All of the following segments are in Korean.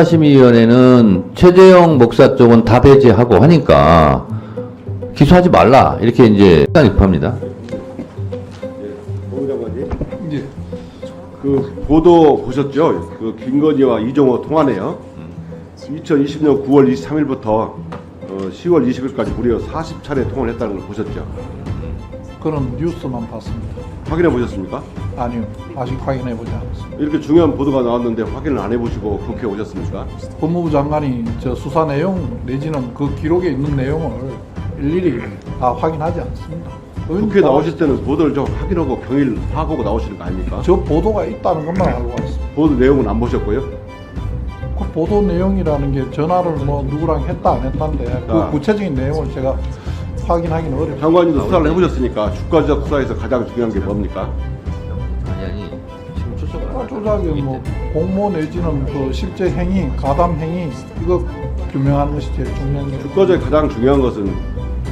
심의위원회는 최재형 목사 쪽은 다 배제하고 하니까 기소하지 말라 이렇게 이제 입합니다. 공 장관님, 그 보도 보셨죠? 그 김건희와 이종호 통화네요. 2020년 9월 23일부터 10월 20일까지 무려 40차례 통화를 했다는 걸 보셨죠? 그런 뉴스만 봤습니다. 확인해 보셨습니까? 아니요, 아직 확인해 보지 않았습니다. 이렇게 중요한 보도가 나왔는데 확인을 안 해보시고 국회에 오셨습니까? 법무부 장관이 저 수사 내용 내지는 그 기록에 있는 내용을 일일이 다 확인하지 않습니다. 국회에 나오실 때는 보도를 좀 확인하고 경일하고 나오시는 거 아닙니까? 저 보도가 있다는 것만 알고 왔습니다. 보도 내용은 안 보셨고요? 그 보도 내용이라는 게 전화를 뭐 누구랑 했다 안 했다인데 그 구체적인 내용을 제가 확인하기는 어렵습니다. 장관님도 수사를 해보셨으니까 주가조작 수사에서 가장 중요한 게 뭡니까? 아니 지금 초점을 조작이 뭐 공모 내지는 그 실제 행위, 가담 행위 이거 규명하는 것이 제일 중요한 게. 주가조작이 가장 중요한 것은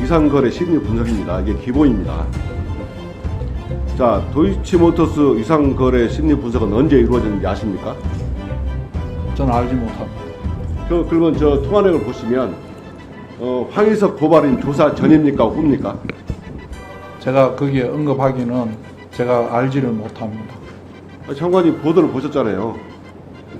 이상거래 심리 분석입니다. 이게 기본입니다. 자, 도이치모터스 이상거래 심리 분석은 언제 이루어졌는지 아십니까? 저는 알지 못합니다. 그러면 저 통화 내용을 보시면 황희석 고발인 조사 전입니까 후입니까? 제가 거기에 언급하기는 제가 알지를 못합니다. 장관이 보도를 보셨잖아요.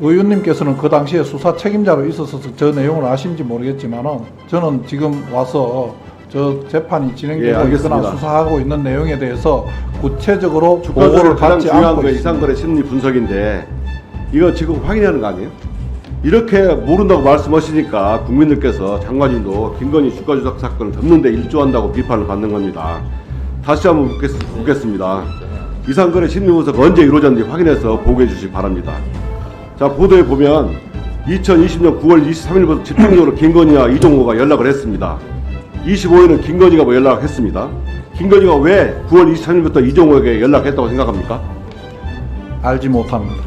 의원님께서는 그 당시에 수사 책임자로 있어서 저 내용을 아신지 모르겠지만은 저는 지금 와서 저 재판이 진행되고 있거나 수사하고 있는 내용에 대해서 구체적으로 보고를 가장 받지 중요한 않고 게 있습니다. 이상거래 심리 분석인데 이거 지금 확인하는 거 아니에요? 이렇게 모른다고 말씀하시니까 국민들께서 장관님도 김건희 주가조작 사건을 덮는데 일조한다고 비판을 받는 겁니다. 다시 한번 묻겠습니다. 이상거래 심리분석 언제 이루어졌는지 확인해서 보고해 주시기 바랍니다. 자, 보도에 보면 2020년 9월 23일부터 집중적으로 김건희와 이종호가 연락을 했습니다. 25일은 김건희가 연락했습니다. 김건희가 왜 9월 23일부터 이종호에게 연락했다고 생각합니까? 알지 못합니다.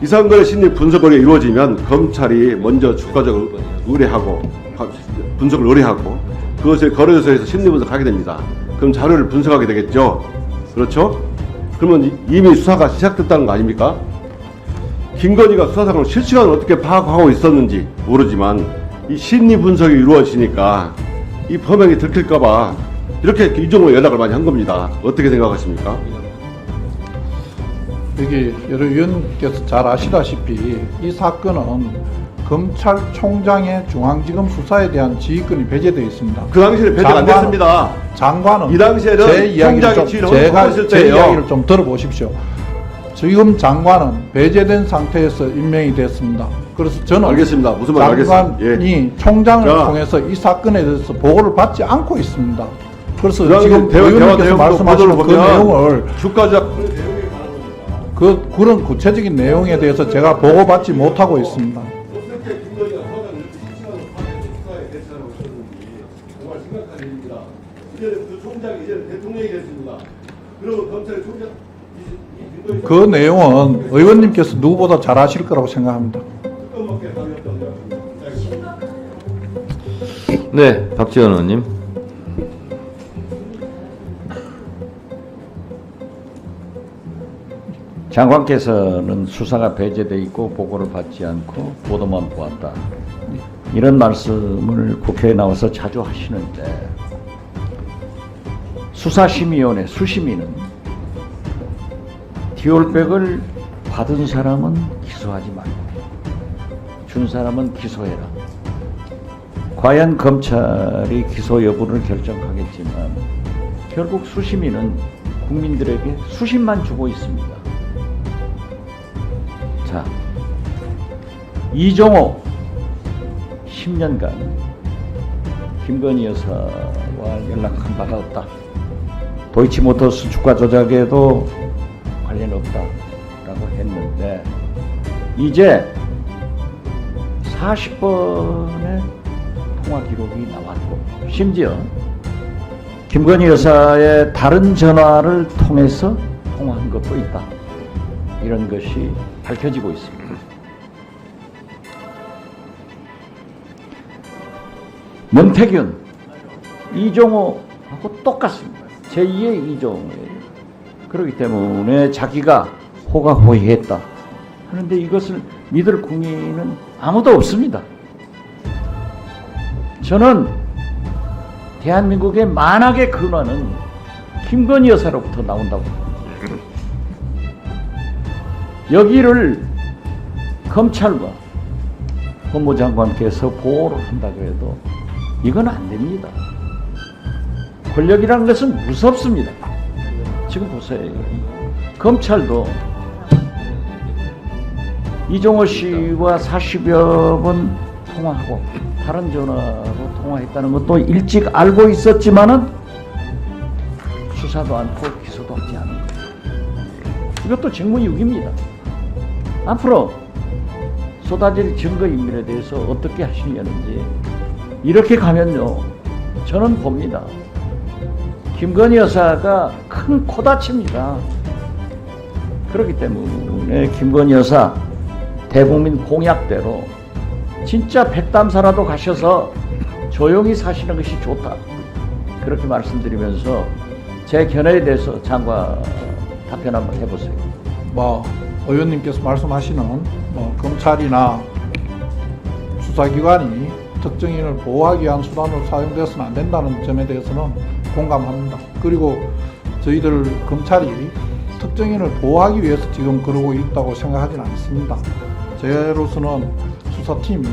이상거래 심리 분석이 이루어지면 검찰이 먼저 주가적으로 분석을 의뢰하고 그것을 거래소에서 심리 분석하게 됩니다. 그럼 자료를 분석하게 되겠죠. 그렇죠? 그러면 이미 수사가 시작됐다는 거 아닙니까? 김건희가 수사 상황을 실시간으로 어떻게 파악하고 있었는지 모르지만 이 심리 분석이 이루어지니까 이 범행이 들킬까봐 이렇게 이종호 연락을 많이 한 겁니다. 어떻게 생각하십니까? 여기 여러 위원님께서 잘 아시다시피 이 사건은 검찰총장의 중앙지검 수사에 대한 지휘권이 배제되어 있습니다. 그 당시에 배제가 안 됐습니다. 장관은 이 당시에는 제 이야기를 좀, 제 이야기를 좀 들어보십시오. 지금 장관은 배제된 상태에서 임명이 됐습니다. 그래서 저는 알겠습니다. 무슨 말 장관이 알겠습니다. 총장을 통해서 이 사건에 대해서 보고를 받지 않고 있습니다. 그래서 지금 의원님께서 말씀하시는 그 내용을 주가조작 그런 구체적인 내용에 대해서 제가 보고받지 못하고 있습니다. 어떻게 김건희가 서장을 이렇게 실시간으로 파악해서 수사에 대처하고 있었는지 정말 심각한 일입니다. 이제는 그 총장이 이제는 대통령이 됐습니다. 그리고 검찰의 총장 그 내용은 의원님께서 누구보다 잘 아실 거라고 생각합니다. 특검밖에 답이 없다고 생각합니다. 네, 박지원 의원님. 장관께서는 수사가 배제돼 있고 보고를 받지 않고 보도만 보았다. 이런 말씀을 국회에 나와서 자주 하시는데 수사심의위원회 수심위는 디올백을 받은 사람은 기소하지 말고 준 사람은 기소해라. 과연 검찰이 기소 여부를 결정하겠지만 결국 수심위는 국민들에게 수심만 주고 있습니다. 자, 이종호 10년간 김건희 여사와 연락한 바가 없다. 도이치모터스 주가 조작에도 관련 없다라고 했는데 이제 40번의 통화 기록이 나왔고 심지어 김건희 여사의 다른 전화를 통해서 통화한 것도 있다. 이런 것이 밝혀지고 있습니다. 문태균, 이종호하고 똑같습니다. 제2의 이종호예요. 그렇기 때문에 자기가 호가호위했다 하는데 이것을 믿을 국민은 아무도 없습니다. 저는 대한민국의 만악의 근원은 김건희 여사로부터 나온다고 봅니다. 여기를 검찰과 법무장관께서 보호를 한다고 해도 이건 안 됩니다. 권력이라는 것은 무섭습니다. 지금 보세요. 검찰도 이종호 씨와 40여 번 통화하고 다른 전화로 통화했다는 것도 일찍 알고 있었지만은 수사도 않고 기소도 하지 않은 거예요. 이것도 직무유기입니다. 앞으로 쏟아질 증거인멸에 대해서 어떻게 하시려는지 이렇게 가면요, 저는 봅니다. 김건희 여사가 큰 코다칩니다. 그렇기 때문에 김건희 여사 대국민 공약대로 진짜 백담사라도 가셔서 조용히 사시는 것이 좋다. 그렇게 말씀드리면서 제 견해에 대해서 장관 답변 한번 해보세요. 의원님께서 말씀하시는 검찰이나 수사기관이 특정인을 보호하기 위한 수단으로 사용되어서는 안 된다는 점에 대해서는 공감합니다. 그리고 저희들 검찰이 특정인을 보호하기 위해서 지금 그러고 있다고 생각하지는 않습니다. 저로서는 수사팀이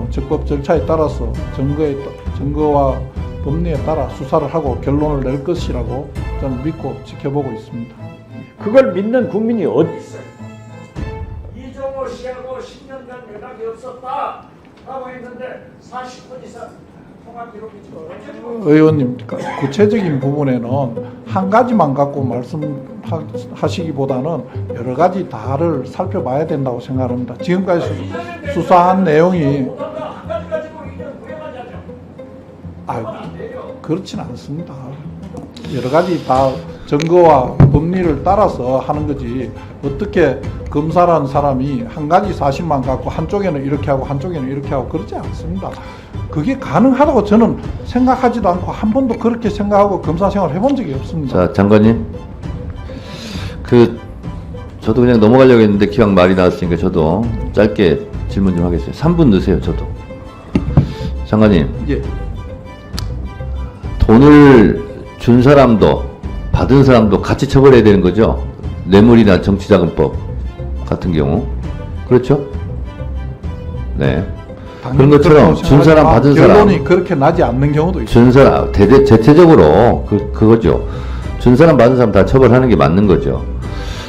적법 절차에 따라서 증거와 법리에 따라 수사를 하고 결론을 낼 것이라고 저는 믿고 지켜보고 있습니다. 그걸 믿는 국민이 어디 있어요? 이종호 씨하고 10년간 연락이 없었다 라고 했는데 40분 이상 통화 기록이 지금 의원님, 구체적인 부분에는 한 가지만 갖고 말씀하시기보다는 여러 가지 다를 살펴봐야 된다고 생각합니다. 지금까지 수사한 내용이 그렇진 않습니다. 여러 가지 다 증거와 법리를 따라서 하는 거지, 어떻게 검사라는 사람이 한 가지 사실만 갖고 한쪽에는 이렇게 하고 한쪽에는 이렇게 하고 그렇지 않습니다. 그게 가능하다고 저는 생각하지도 않고 한 번도 그렇게 생각하고 검사 생활을 해본 적이 없습니다. 자, 장관님. 저도 그냥 넘어가려고 했는데 기왕 말이 나왔으니까 저도 짧게 질문 좀 하겠어요. 3분 넣으세요, 저도. 장관님. 예. 돈을 준 사람도 받은 사람도 같이 처벌해야 되는 거죠? 뇌물이나 정치자금법 같은 경우. 그렇죠? 네. 그런 것처럼 준 사람 받은 사람 결론이 그렇게 나지 않는 경우도 있어요. 준 사람 대체적으로 그거죠. 준 사람 받은 사람 다 처벌하는 게 맞는 거죠.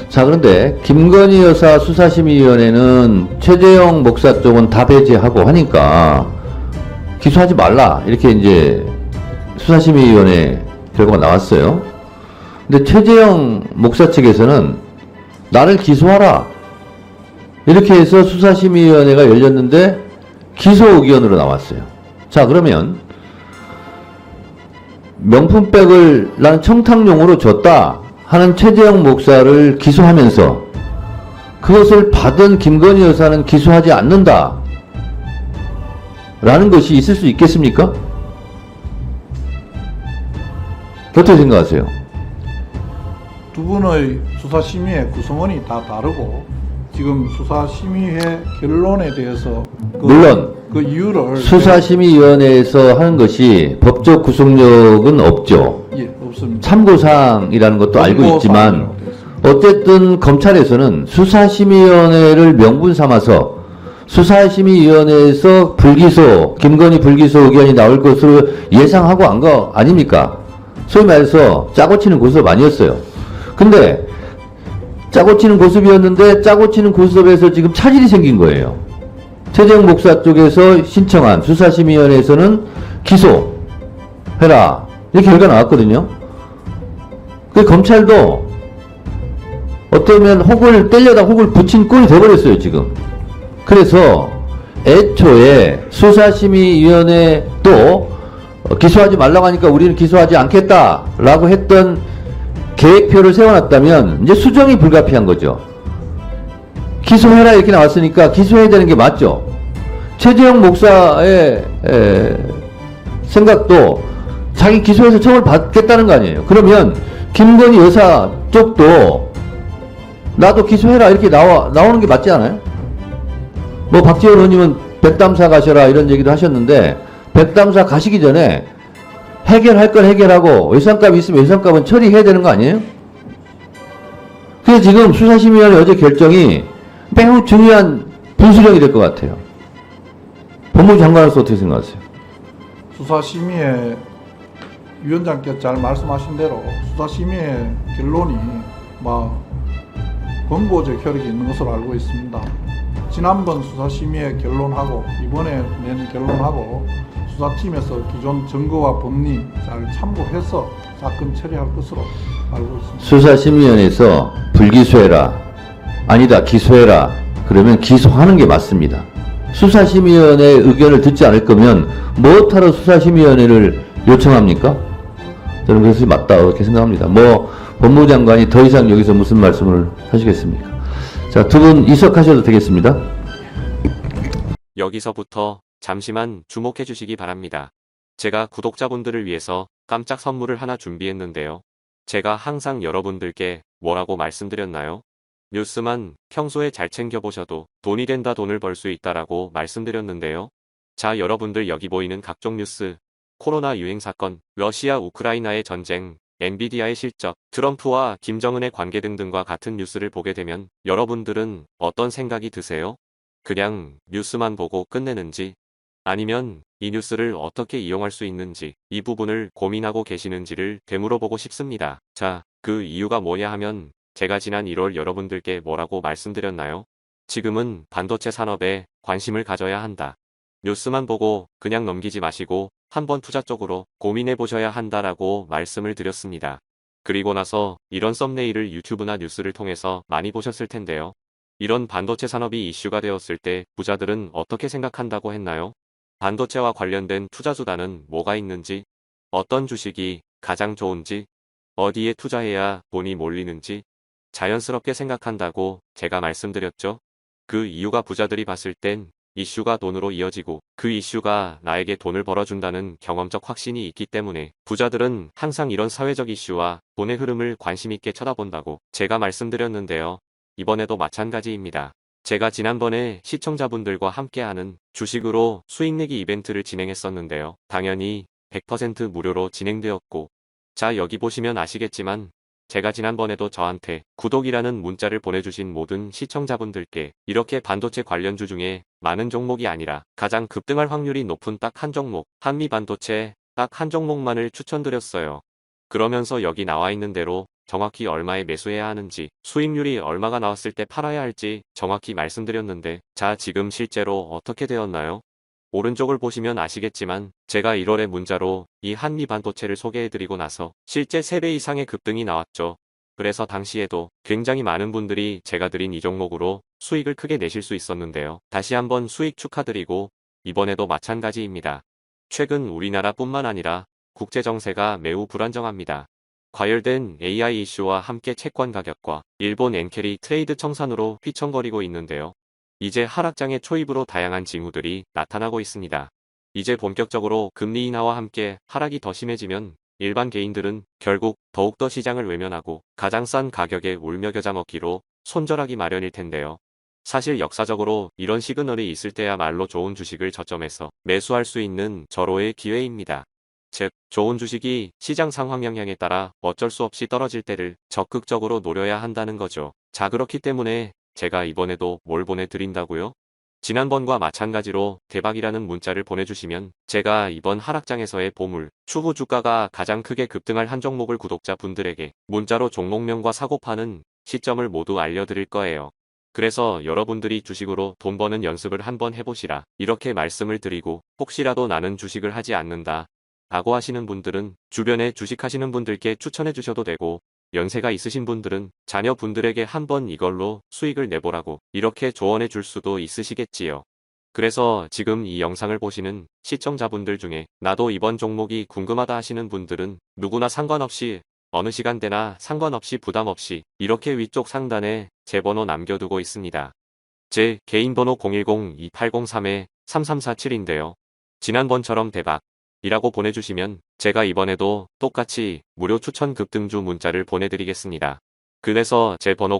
자, 그런데 김건희 여사 수사심의위원회는 최재형 목사 쪽은 다 배제하고 하니까 기소하지 말라 이렇게 이제 수사심의위원회 결과가 나왔어요. 근데 최재형 목사 측에서는 나를 기소하라 이렇게 해서 수사심의위원회가 열렸는데 기소 의견으로 나왔어요. 자, 그러면 명품백을 나는 청탁용으로 줬다 하는 최재형 목사를 기소하면서 그것을 받은 김건희 여사는 기소하지 않는다 라는 것이 있을 수 있겠습니까? 어떻게 생각하세요? 두 분의 수사심의회 구성원이 다 다르고 지금 수사심의회 결론에 대해서 물론 그 이유를 수사심의위원회에서 하는 것이 법적 구속력은 없죠. 예, 없습니다. 참고사항이라는 것도 알고 있지만 어쨌든 검찰에서는 수사심의위원회를 명분 삼아서 수사심의위원회에서 불기소, 김건희 불기소 의견이 나올 것으로 예상하고 한 거 아닙니까? 소위 말해서 짜고 치는 고스톱 아니었어요. 근데 짜고 치는 고스톱이었는데 짜고 치는 고스톱에서 지금 차질이 생긴 거예요. 최재형 목사 쪽에서 신청한 수사심의위원회에서는 기소해라 이렇게 결과 나왔거든요. 그 검찰도 어쩌면 혹을 떼려다 혹을 붙인 꼴이 돼버렸어요 지금. 그래서 애초에 수사심의위원회도 기소하지 말라고 하니까 우리는 기소하지 않겠다라고 했던 계획표를 세워놨다면 이제 수정이 불가피한 거죠. 기소해라 이렇게 나왔으니까 기소해야 되는 게 맞죠. 최재형 목사의 생각도 자기 기소해서 처벌 받겠다는 거 아니에요. 그러면 김건희 여사 쪽도 나도 기소해라 이렇게 나오는 게 맞지 않아요? 뭐 박지원 의원님은 백담사 가셔라 이런 얘기도 하셨는데 백담사 가시기 전에 해결할 걸 해결하고 예산값이 있으면 예산값은 처리해야 되는 거 아니에요? 그래서 지금 수사심의위원회 어제 결정이 매우 중요한 분수령이 될 것 같아요. 법무부 장관으로서 어떻게 생각하세요? 수사심의회 위원장께서 잘 말씀하신 대로 수사심의회 결론이 권고적 혈액이 있는 것으로 알고 있습니다. 지난번 수사심의회 결론하고 이번에 낸 결론하고 수사팀에서 기존 증거와 법리 잘 참고해서 사건 처리할 것으로 알고 있습니다. 수사심의위원회에서 불기소해라, 아니다 기소해라 그러면 기소하는 게 맞습니다. 수사심의위원회의 의견을 듣지 않을 거면 뭐하러 수사심의위원회를 요청합니까? 저는 그것이 맞다 이렇게 생각합니다. 법무부 장관이 더 이상 여기서 무슨 말씀을 하시겠습니까? 자, 두 분 이석하셔도 되겠습니다. 여기서부터 잠시만 주목해 주시기 바랍니다. 제가 구독자분들을 위해서 깜짝 선물을 하나 준비했는데요. 제가 항상 여러분들께 뭐라고 말씀드렸나요? 뉴스만 평소에 잘 챙겨보셔도 돈이 된다, 돈을 벌 수 있다라고 말씀드렸는데요. 자, 여러분들 여기 보이는 각종 뉴스, 코로나 유행 사건, 러시아 우크라이나의 전쟁, 엔비디아의 실적, 트럼프와 김정은의 관계 등등과 같은 뉴스를 보게 되면 여러분들은 어떤 생각이 드세요? 그냥 뉴스만 보고 끝내는지, 아니면 이 뉴스를 어떻게 이용할 수 있는지 이 부분을 고민하고 계시는지를 되물어보고 싶습니다. 자, 그 이유가 뭐냐 하면 제가 지난 1월 여러분들께 뭐라고 말씀드렸나요? 지금은 반도체 산업에 관심을 가져야 한다. 뉴스만 보고 그냥 넘기지 마시고 한번 투자 쪽으로 고민해 보셔야 한다라고 말씀을 드렸습니다. 그리고 나서 이런 썸네일을 유튜브나 뉴스를 통해서 많이 보셨을 텐데요. 이런 반도체 산업이 이슈가 되었을 때 부자들은 어떻게 생각한다고 했나요? 반도체와 관련된 투자 수단은 뭐가 있는지, 어떤 주식이 가장 좋은지, 어디에 투자해야 돈이 몰리는지 자연스럽게 생각한다고 제가 말씀드렸죠. 그 이유가 부자들이 봤을 땐 이슈가 돈으로 이어지고 그 이슈가 나에게 돈을 벌어준다는 경험적 확신이 있기 때문에 부자들은 항상 이런 사회적 이슈와 돈의 흐름을 관심 있게 쳐다본다고 제가 말씀드렸는데요. 이번에도 마찬가지입니다. 제가 지난번에 시청자분들과 함께하는 주식으로 수익 내기 이벤트를 진행했었는데요. 당연히 100% 무료로 진행되었고, 자, 여기 보시면 아시겠지만 제가 지난번에도 저한테 구독이라는 문자를 보내주신 모든 시청자분들께 이렇게 반도체 관련주 중에 많은 종목이 아니라 가장 급등할 확률이 높은 딱 한 종목, 한미반도체 딱 한 종목만을 추천드렸어요. 그러면서 여기 나와 있는 대로 정확히 얼마에 매수해야 하는지, 수익률이 얼마가 나왔을 때 팔아야 할지 정확히 말씀드렸는데, 자, 지금 실제로 어떻게 되었나요? 오른쪽을 보시면 아시겠지만 제가 1월에 문자로 이 한미반도체를 소개해드리고 나서 실제 3배 이상의 급등이 나왔죠. 그래서 당시에도 굉장히 많은 분들이 제가 드린 이 종목으로 수익을 크게 내실 수 있었는데요. 다시 한번 수익 축하드리고 이번에도 마찬가지입니다. 최근 우리나라뿐만 아니라 국제정세가 매우 불안정합니다. 과열된 AI 이슈와 함께 채권 가격과 일본 엔캐리 트레이드 청산으로 휘청거리고 있는데요. 이제 하락장의 초입으로 다양한 징후들이 나타나고 있습니다. 이제 본격적으로 금리 인하와 함께 하락이 더 심해지면 일반 개인들은 결국 더욱더 시장을 외면하고 가장 싼 가격에 울며 겨자 먹기로 손절하기 마련일 텐데요. 사실 역사적으로 이런 시그널이 있을 때야말로 좋은 주식을 저점에서 매수할 수 있는 절호의 기회입니다. 즉, 좋은 주식이 시장 상황 영향에 따라 어쩔 수 없이 떨어질 때를 적극적으로 노려야 한다는 거죠. 자, 그렇기 때문에 제가 이번에도 뭘 보내드린다고요? 지난번과 마찬가지로 대박이라는 문자를 보내주시면 제가 이번 하락장에서의 보물, 추후 주가가 가장 크게 급등할 한 종목을 구독자분들에게 문자로 종목명과 사고파는 시점을 모두 알려드릴 거예요. 그래서 여러분들이 주식으로 돈 버는 연습을 한번 해보시라 이렇게 말씀을 드리고, 혹시라도 나는 주식을 하지 않는다 라고 하시는 분들은 주변에 주식하시는 분들께 추천해 주셔도 되고, 연세가 있으신 분들은 자녀분들에게 한번 이걸로 수익을 내보라고 이렇게 조언해 줄 수도 있으시겠지요. 그래서 지금 이 영상을 보시는 시청자분들 중에 나도 이번 종목이 궁금하다 하시는 분들은 누구나 상관없이 어느 시간대나 상관없이 부담 없이 이렇게 위쪽 상단에 제 번호 남겨두고 있습니다. 제 개인 번호 010-2803-3347인데요. 지난번처럼 대박 이라고 보내주시면 제가 이번에도 똑같이 무료 추천 급등주 문자를 보내드리겠습니다. 그래서 제 번호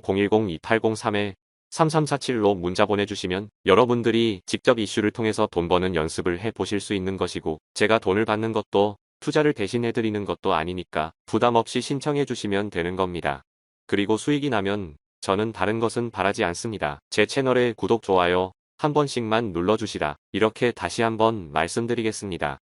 3347로 문자 보내주시면 여러분들이 직접 이슈를 통해서 돈 버는 연습을 해 보실 수 있는 것이고, 제가 돈을 받는 것도 투자를 대신해 드리는 것도 아니니까 부담 없이 신청해 주시면 되는 겁니다. 그리고 수익이 나면 저는 다른 것은 바라지 않습니다. 제 채널에 구독, 좋아요 한 번씩만 눌러주시라, 이렇게 다시 한번 말씀드리겠습니다.